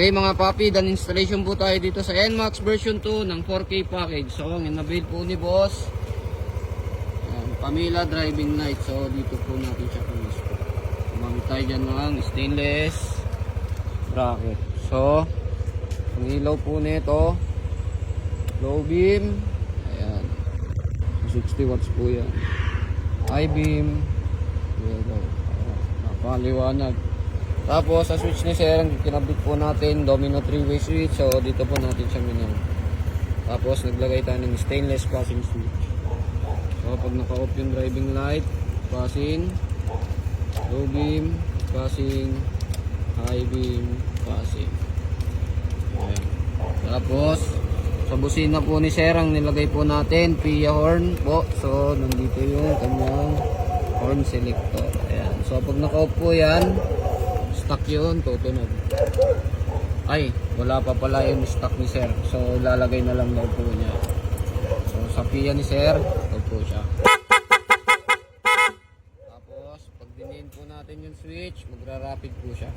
Okay mga papi, dan installation po tayo dito sa NMAX version 2 ng 4K package. So ang inabil po ni boss, Pamela driving light. So dito po natin siya pumasok. Gumamit tayo dyan ng stainless bracket. So ang ilaw po nito, low beam, ayan, 60 watts po yan. High beam, yellow, napaliwanag. Tapos sa switch ni sir, kinabit po natin domino 3-way switch. So dito po natin siya minang. Tapos naglagay tayo ng stainless passing switch. So pag naka-off yung driving light, passing, low beam, passing, high beam, passing. Ayan. Tapos sa busina po ni sir, ang nilagay po natin PIA horn po. So nandito yung kanyang horn selector. Ayan. So pag naka-off po yan, stock yun, tutunog. Ay, wala pa pala yung stock ni sir. So lalagay na lang daw po niya. So sa PIA ni sir, ito po siya. Tapos pag dinin po natin yung switch, magra-rapid po siya.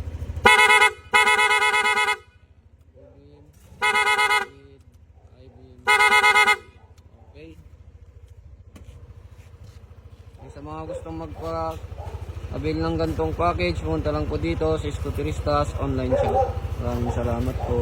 Okay. Sa mga gustong avail ng gantong package, punta lang po dito sa Scooteristas online shop. Maraming salamat po.